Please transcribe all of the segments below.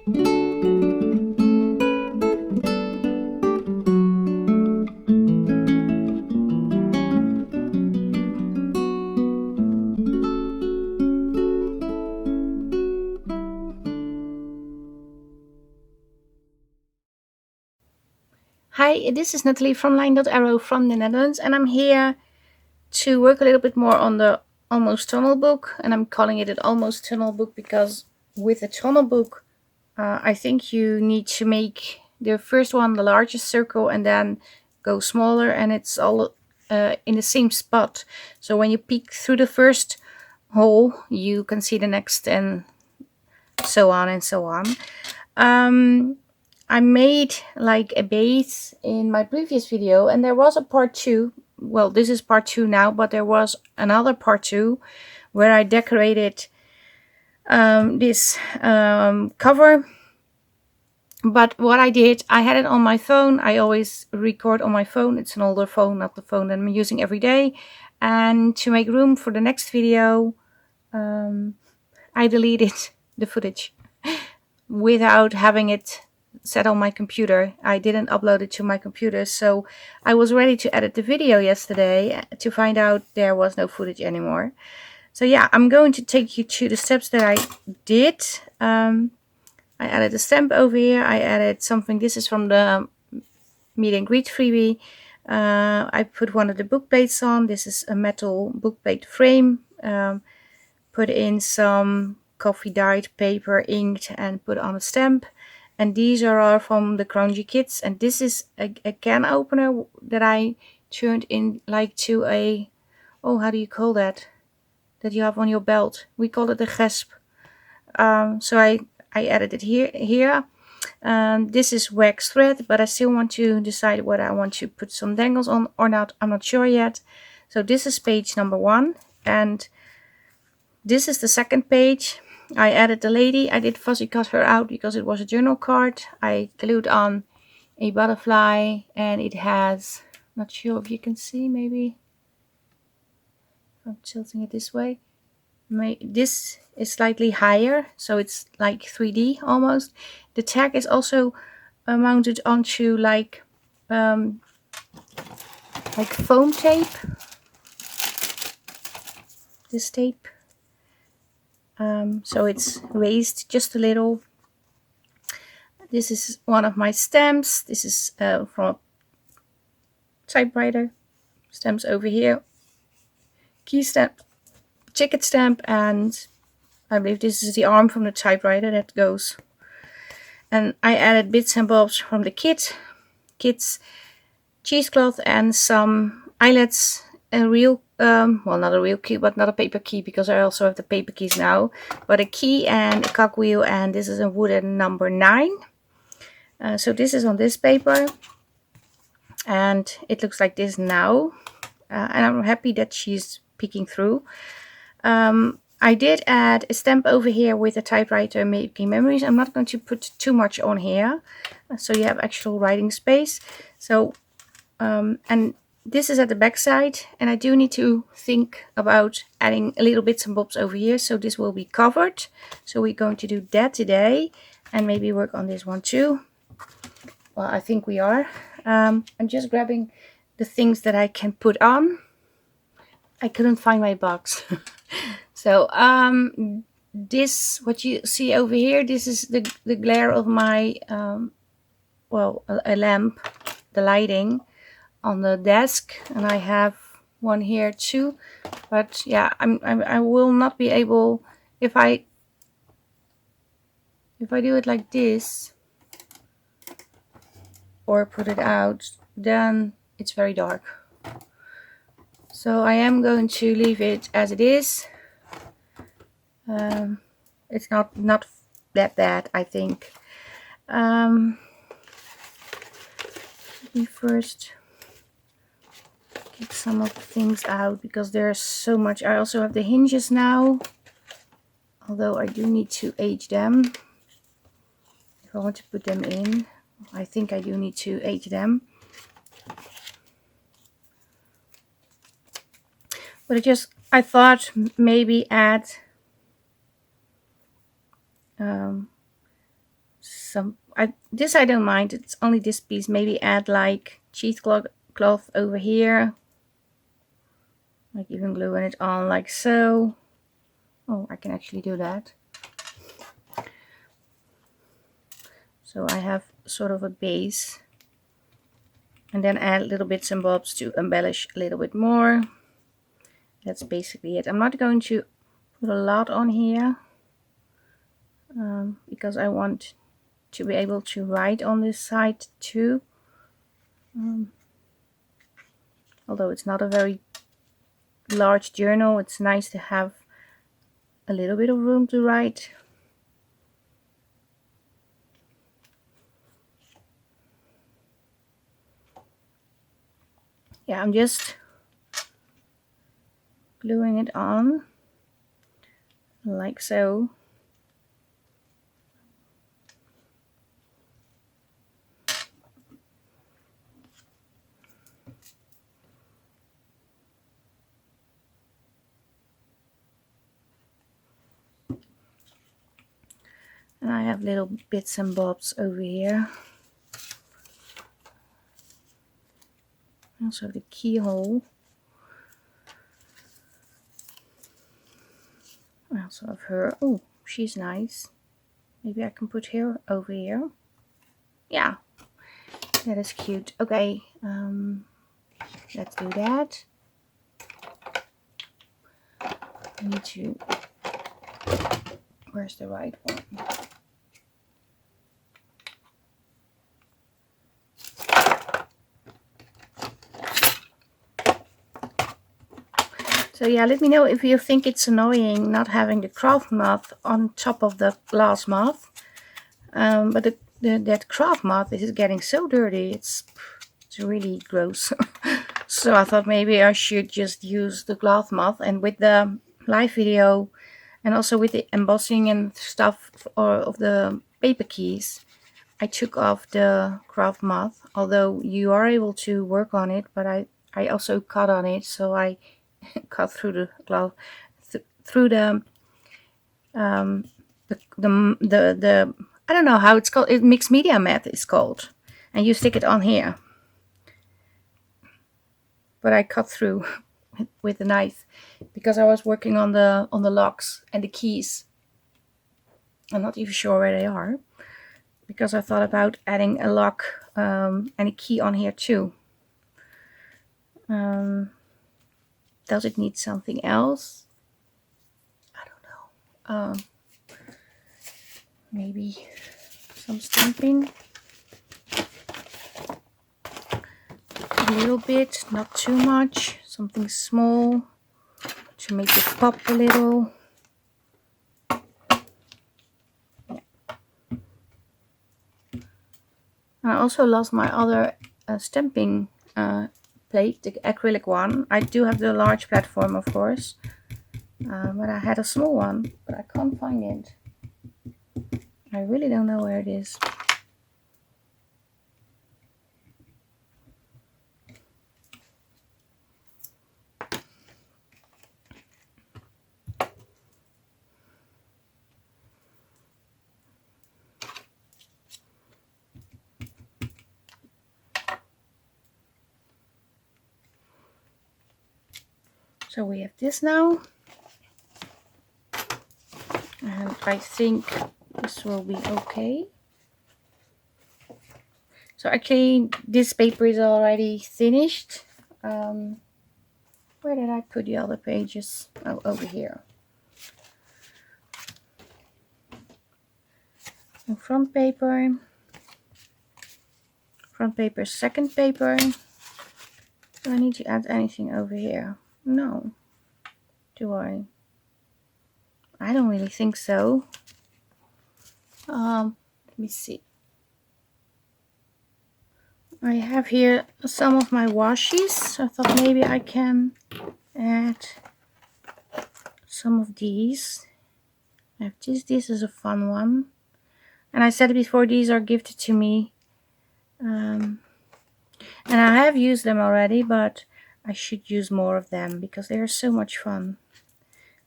Hi, this is Nathalie from LineDotArrow from the Netherlands, and I'm here to work a little bit more on the almost tunnel book. And I'm calling it an almost tunnel book because with a tunnel book, I think you need to make the first one the largest circle and then go smaller, and it's all in the same spot. So when you peek through the first hole, you can see the next, and so on and so on. I made like a base in my previous video, and there was a part 2. Well, this is part 2 now, but there was another part 2 where I decorated this cover. But what I did, I had it on my phone. I always record on my phone. It's an older phone, not the phone that I'm using every day. And to make room for the next video, I deleted the footage without having it set on my computer. I didn't upload it to my computer, so I was ready to edit the video yesterday to find out there was no footage anymore. So yeah, I'm going to take you to the steps that I did. I added a stamp over here. I added something. This is from the Meet Greet freebie. I put one of the book plates on. This is a metal book plate frame. Put in some coffee dyed paper, inked, and put on a stamp. And these are all from the Grunge Kits. And this is a can opener that I turned in like to a, oh, how do you call that? That you have on your belt. We call it a gesp. So I added it here. This is wax thread, but I still want to decide whether I want to put some dangles on or not. I'm not sure yet. So this is page number 1. And this is the second page. I added the lady. I did fussy cut her out because it was a journal card. I glued on a butterfly, and it has, not sure if you can see, maybe I'm tilting it this way. This is slightly higher, so it's like 3D almost. The tag is also mounted onto like foam tape. This tape. So it's raised just a little. This is one of my stamps. This is from a typewriter. Stamps over here. Key stamp, ticket stamp, and I believe this is the arm from the typewriter that goes. And I added bits and bobs from the kit's cheesecloth, and some eyelets, a real well, not a real key, but not a paper key, because I also have the paper keys now, but a key and a cogwheel. And this is a wooden number 9. So this is on this paper, and it looks like this now, and I'm happy that she's peeking through. I did add a stamp over here with a typewriter making memories. I'm not going to put too much on here, so you have actual writing space. So and this is at the back side, and I do need to think about adding a little bits and bobs over here, so this will be covered. So we're going to do that today, and maybe work on this one too. Well, I think we are. I'm just grabbing the things that I can put on. I couldn't find my box. So this, what you see over here, this is the glare of my well, a lamp, the lighting on the desk, and I have one here too. But yeah, I will not be able, if I do it like this or put it out, then it's very dark. So I am going to leave it as it is. It's not that bad, I think. Let me first get some of the things out, because there's so much. I also have the hinges now, although I do need to age them if I want to put them in. I think I do need to age them. But I thought maybe add this I don't mind. It's only this piece. Maybe add like cheesecloth over here. Like even gluing it on like so. Oh, I can actually do that. So I have sort of a base. And then add little bits and bobs to embellish a little bit more. That's basically it. I'm not going to put a lot on here. Because I want to be able to write on this side too. Although it's not a very large journal, it's nice to have a little bit of room to write. Yeah, I'm just gluing it on like so. And I have little bits and bobs over here. Also the keyhole. I also have her. Oh, she's nice. Maybe I can put her over here. Yeah, that is cute. Okay, let's do that. I need to. Where's the right one? So yeah, let me know if you think it's annoying not having the craft moth on top of the glass moth. But that craft moth is getting so dirty, it's really gross. So I thought maybe I should just use the glass moth, and with the live video and also with the embossing and stuff of the paper keys, I took off the craft moth, although you are able to work on it, but I also cut on it, so I cut through the glove, through the I don't know how it's called. It mixed media mat is called, and you stick it on here. But I cut through with the knife because I was working on the locks and the keys. I'm not even sure where they are, because I thought about adding a lock and a key on here too. Does it need something else? I don't know. Maybe some stamping. A little bit, not too much. Something small to make it pop a little. Yeah. I also lost my other stamping plate, the acrylic one. I do have the large platform, of course, but I had a small one, but I can't find it. I really don't know where it is. So we have this now, and I think this will be okay. So actually this paper is already finished. Where did I put the other pages? Oh, over here. And front paper, second paper. Do I need to add anything over here? No. Do I? I don't really think so. Let me see. I have here some of my washies. So I thought maybe I can add some of these. I have this. This is a fun one. And I said before, these are gifted to me. And I have used them already, but I should use more of them because they are so much fun.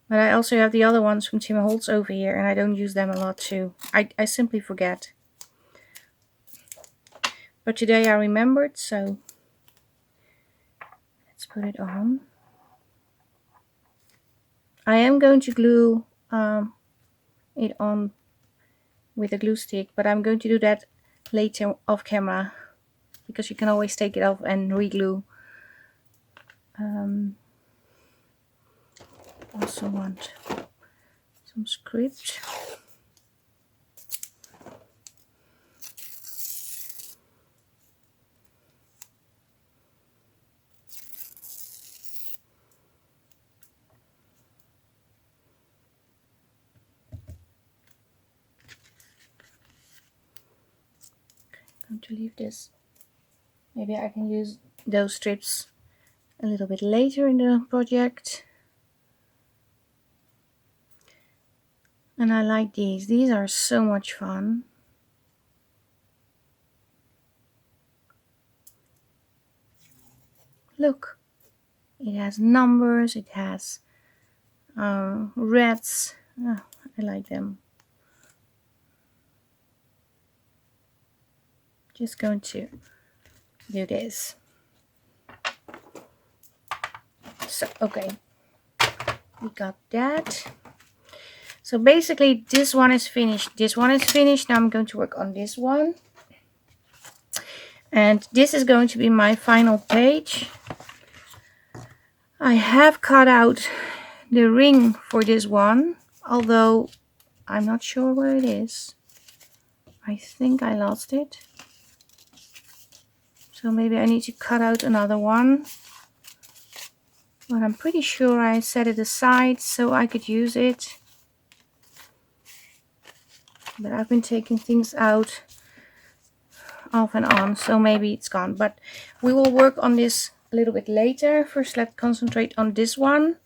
But I also have the other ones from Tim Holtz over here, and I don't use them a lot too. I simply forget. but today I remembered, so let's put it on. I am going to glue it on with a glue stick, but I'm going to do that later off camera, because you can always take it off and re-glue. Also want some script. I'm going to leave this. Maybe I can use those strips a little bit later in the project. And I like these. These are so much fun. Look, it has numbers, it has reds. Oh, I like them. Just going to do this. So, okay, we got that. So basically this one is finished. This one is finished. Now I'm going to work on this one. And this is going to be my final page. I have cut out the ring for this one, although I'm not sure where it is. I think I lost it. So maybe I need to cut out another one. But I'm pretty sure I set it aside so I could use it. But I've been taking things out off and on, so maybe it's gone. But we will work on this a little bit later. First, let's concentrate on this one.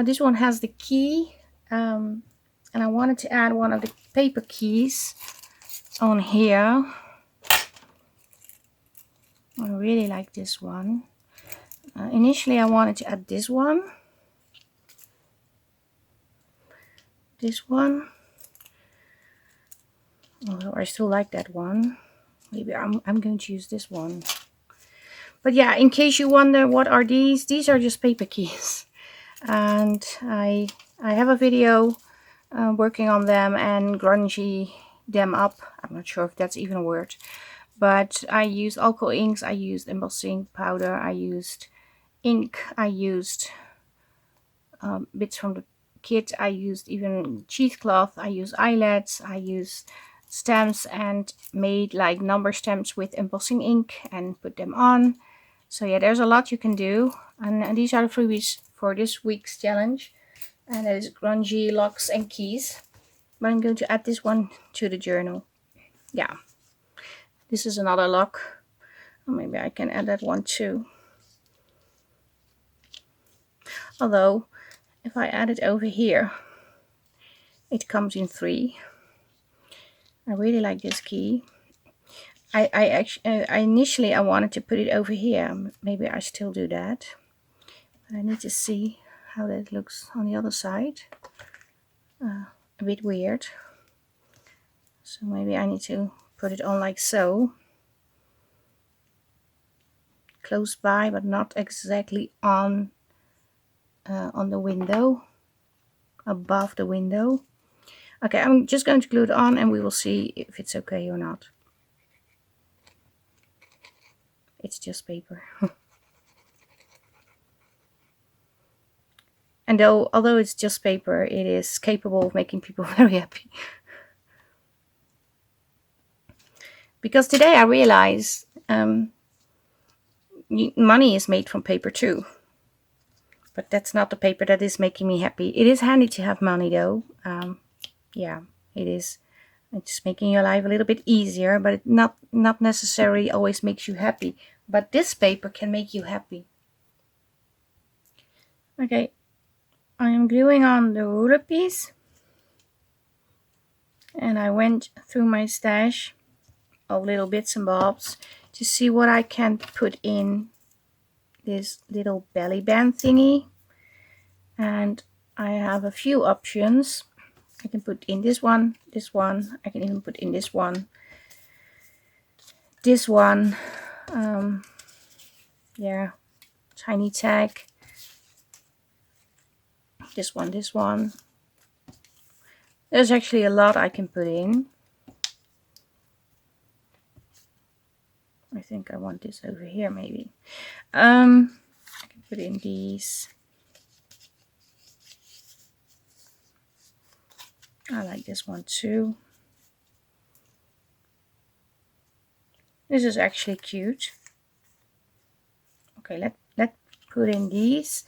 This one has the key. And I wanted to add one of the paper keys on here. I really like this one. Initially I wanted to add this one. This one. Although I still like that one. Maybe I'm going to use this one. But yeah, in case you wonder what are these are just paper keys. And I have a video working on them and grungy them up. I'm not sure if that's even a word. But I used alcohol inks, I used embossing powder, I used ink, I used bits from the kit, I used even cheesecloth, I used eyelets, I used stamps and made like number stamps with embossing ink and put them on. So yeah, there's a lot you can do. And these are the freebies for this week's challenge. And that is grungy locks and keys. But I'm going to add this one to the journal. Yeah. This is another lock. Or maybe I can add that one too. Although, if I add it over here, it comes in 3. I really like this key. I initially I wanted to put it over here. Maybe I still do that. But I need to see how that looks on the other side. A bit weird. So maybe I need to put it on like so. Close by, but not exactly on the window, above the window. Okay, I'm just going to glue it on and we will see if it's okay or not. It's just paper. And although it's just paper, it is capable of making people very happy. Because today I realize money is made from paper too. But that's not the paper that is making me happy. It is handy to have money though. Yeah, it is. It's making your life a little bit easier, but it not necessarily always makes you happy. But this paper can make you happy. Okay, I am gluing on the ruler piece. And I went through my stash of little bits and bobs to see what I can put in this little belly band thingy. And I have a few options. I can put in this one, I can even put in this one. this one. Yeah, tiny tag. This one. There's actually a lot I can put in. I think I want this over here maybe. I can put in these. I like this one too. This is actually cute. Okay, let's put in these.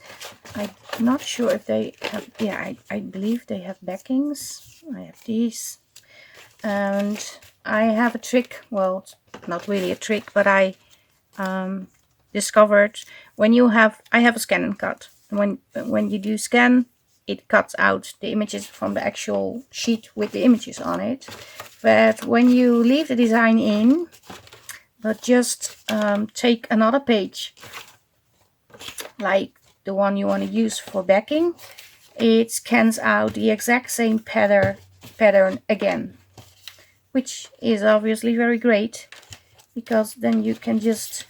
I'm not sure if they have, yeah, I believe they have backings. I have these. And I have a trick, well, it's not really a trick, but I discovered when you have, I have a scan and cut. When you do scan, it cuts out the images from the actual sheet with the images on it. But when you leave the design in, but just take another page, like the one you want to use for backing, it scans out the exact same pattern again, which is obviously very great, because then you can just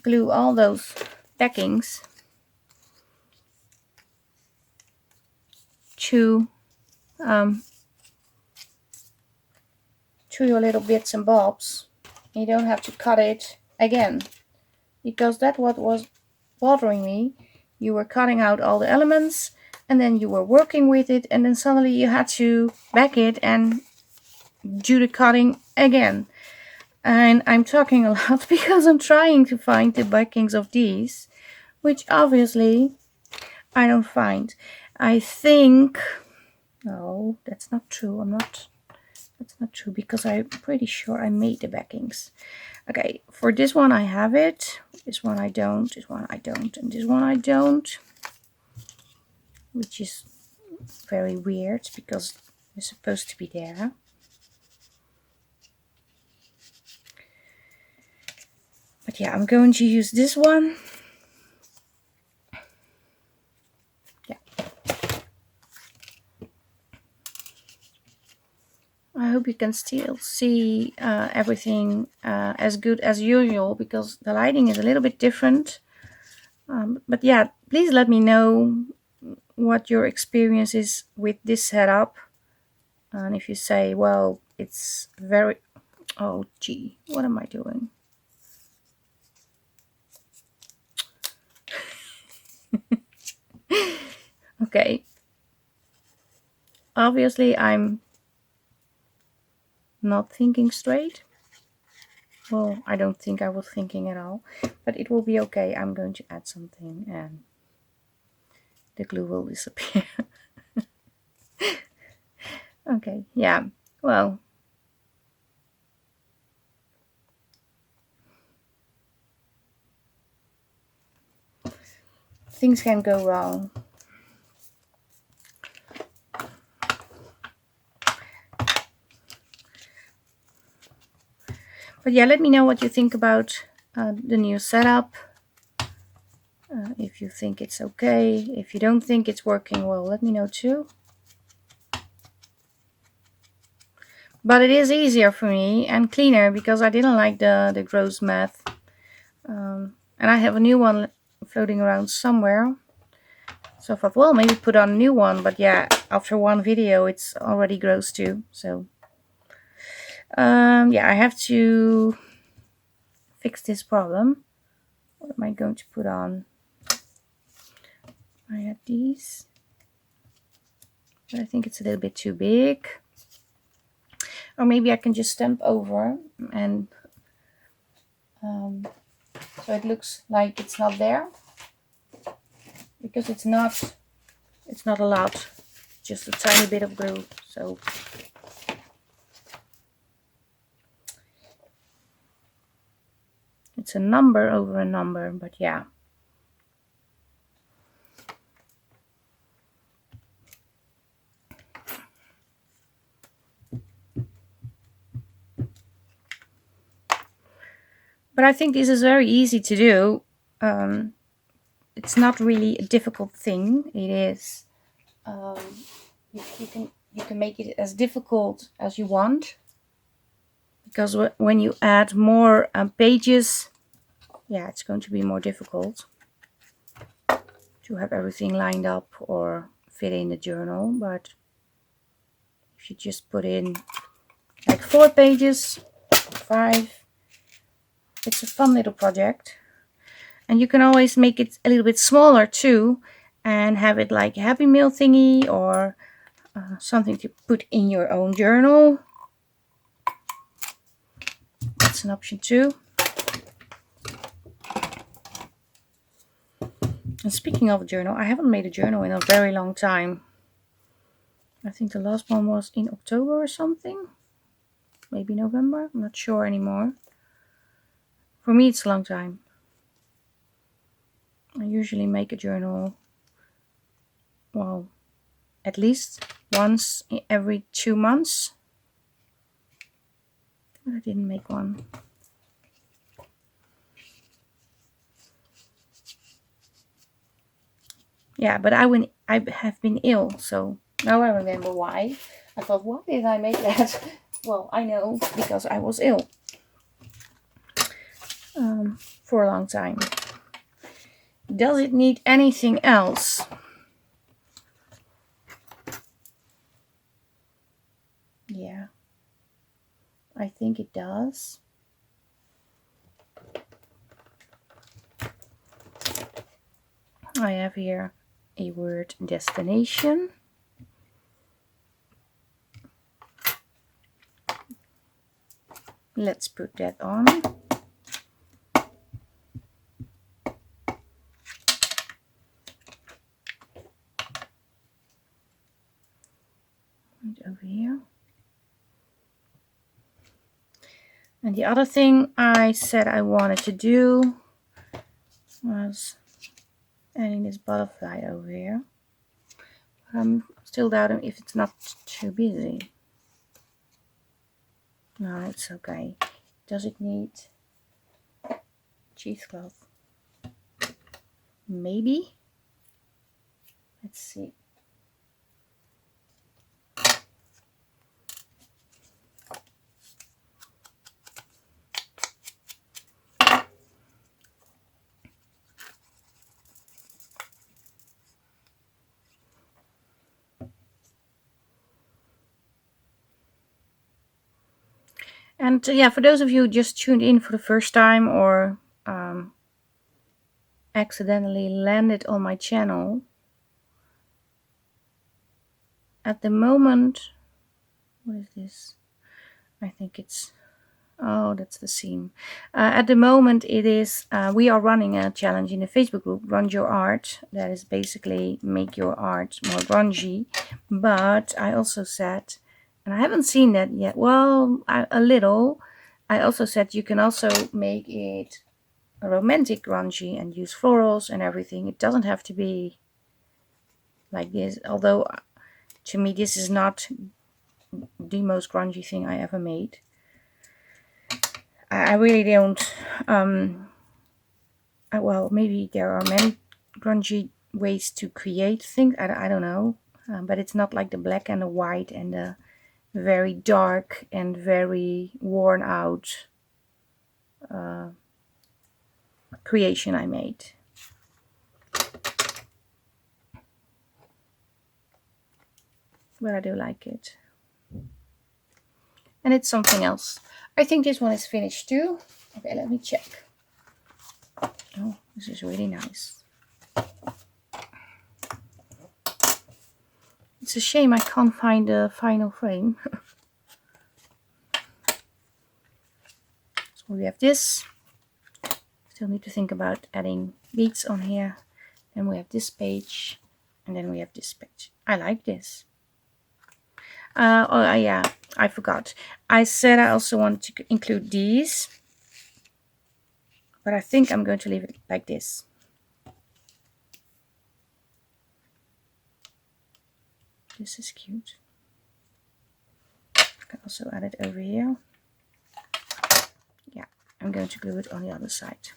glue all those backings to your little bits and bobs. You don't have to cut it again, because that's what was bothering me. You were cutting out all the elements and then you were working with it, and then suddenly you had to back it and do the cutting again. And I'm talking a lot because I'm trying to find the backings of these, which obviously I don't find. I think, no, that's not true. That's not true, because I'm pretty sure I made the backings. Okay, for this one I have it. This one I don't. This one I don't. And this one I don't. Which is very weird, because it's supposed to be there. But yeah, I'm going to use this one. Yeah. I hope you can still see everything as good as usual, because the lighting is a little bit different. But yeah, please let me know what your experience is with this setup. And if you say, well, it's very... Oh, gee, what am I doing? Okay. Obviously, I'm not thinking straight. Well, I don't think I was thinking at all, but it will be okay. I'm going to add something and the glue will disappear. Okay, yeah, well, things can go wrong. But yeah, let me know what you think about the new setup. If you think it's okay. If you don't think it's working well, let me know too. But it is easier for me and cleaner, because I didn't like the gross math. And I have a new one floating around somewhere. So I thought, well, maybe put on a new one. But yeah, after one video, it's already gross too. So yeah, I have to fix this problem. What am I going to put on? I had these, but I think it's a little bit too big. Or maybe I can just stamp over, and so it looks like it's not there, because it's not allowed, just a tiny bit of glue. So it's a number over a number, but yeah. But I think this is very easy to do. It's not really a difficult thing. It is. You can make it as difficult as you want. because when you add more pages, yeah, it's going to be more difficult to have everything lined up or fit in the journal. But if you just put in like 4 pages, 5, it's a fun little project. And you can always make it a little bit smaller too, and have it like a Happy Meal thingy, or something to put in your own journal. That's an option too. And speaking of a journal, I haven't made a journal in a very long time. I think the last one was in October or something. Maybe November. I'm not sure anymore. For me, it's a long time. I usually make a journal, well, at least once every 2 months. But I didn't make one. Yeah, but I have been ill, so now I remember why. I thought, why did I make that? Well, I know, because I was ill for a long time. Does it need anything else? Yeah, I think it does. I have here a word destination. Let's put that on. And over here. And the other thing I said I wanted to do was adding this butterfly over here. I'm still doubting if it's not too busy. No, it's okay. Does it need cheesecloth? Maybe. Let's see. And yeah, for those of you who just tuned in for the first time, or accidentally landed on my channel, at the moment, what is this? I think it's, oh, that's the seam. At the moment it is, we are running a challenge in the Facebook group, Grunge Your Art. That is basically make your art more grungy. But I also said, and I haven't seen that yet, well, a little, I also said you can also make it a romantic grungy and use florals and everything. It doesn't have to be like this, although to me this is not the most grungy thing I ever made. I really don't, well, maybe there are many grungy ways to create things, I don't know, but it's not like the black and the white and the very dark and very worn out creation I made. But I do like it. And it's something else. I think this one is finished too. Okay, let me check. Oh, this is really nice. It's a shame I can't find the final frame. So we have this. Still need to think about adding beads on here. Then we have this page. And then we have this page. I like this. Oh yeah, I forgot. I said I also want to include these. But I think I'm going to leave it like this. This is cute. I can also add it over here. Yeah, I'm going to glue it on the other side.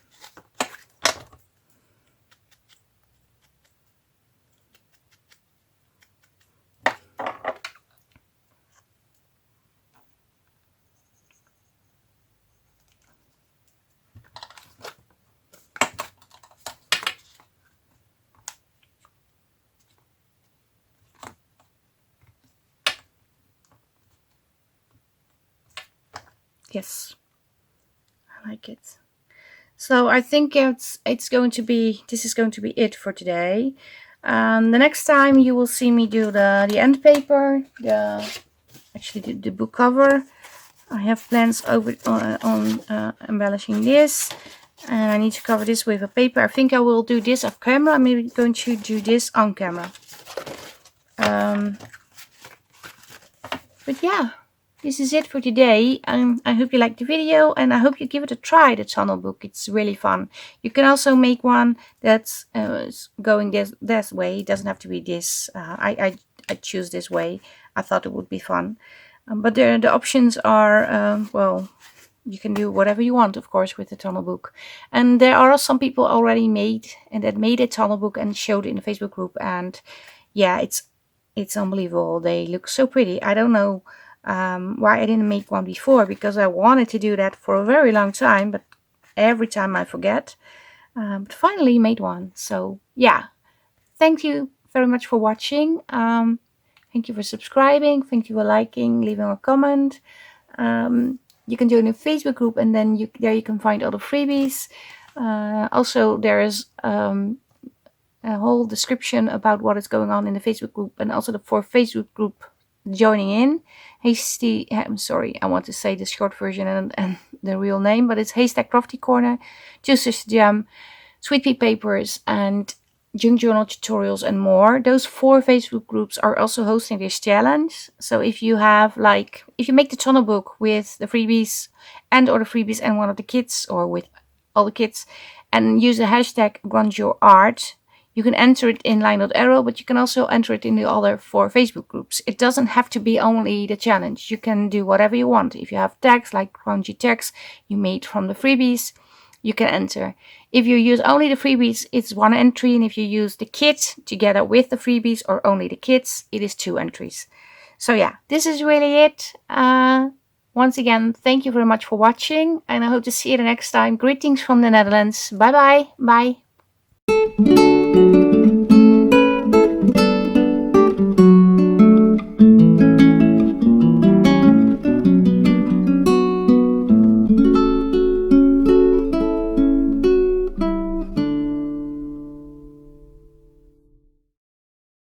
Yes, I like it. So I think this is going to be it for today. The next time you will see me do the end paper, the book cover. I have plans on embellishing this, and I need to cover this with a paper. I think I will do this off camera. I'm maybe going to do this on camera. But yeah, this is it for today. I hope you liked the video, and I hope you give it a try, the tunnel book. It's really fun. You can also make one that's going this way. It doesn't have to be this. I choose this way. I thought it would be fun. But the options are, well, you can do whatever you want, of course, with the tunnel book. And there are some people already made a tunnel book and showed it in the Facebook group. And yeah, it's unbelievable. They look so pretty. I don't know why I didn't make one before, because I wanted to do that for a very long time, but every time I forget. But finally made one. So yeah, thank you very much for watching. Thank you for subscribing. Thank you for liking, leaving a comment. You can join the Facebook group, and then there you can find all the freebies. Also, there is a whole description about what is going on in the Facebook group, and also for Facebook group joining in. I'm sorry, I want to say the short version and the real name, but it's Haystack Crafty Corner, Juices Jam, Sweet Pea Papers, and Grunge Journal Tutorials and more. Those 4 Facebook groups are also hosting this challenge. So if you make the tunnel book with the freebies and one of the kits, or with all the kits, and use the hashtag GrungeYourArt, you can enter it in LineDotArrow, but you can also enter it in the other 4 Facebook groups. It doesn't have to be only the challenge. You can do whatever you want. If you have tags like Grunge tags you made from the freebies, you can enter. If you use only the freebies, it's 1 entry, and if you use the kit together with the freebies or only the kits, it is 2 entries. So yeah, this is really it. Once again, thank you very much for watching, and I hope to see you the next time. Greetings from the Netherlands. Bye bye. Bye.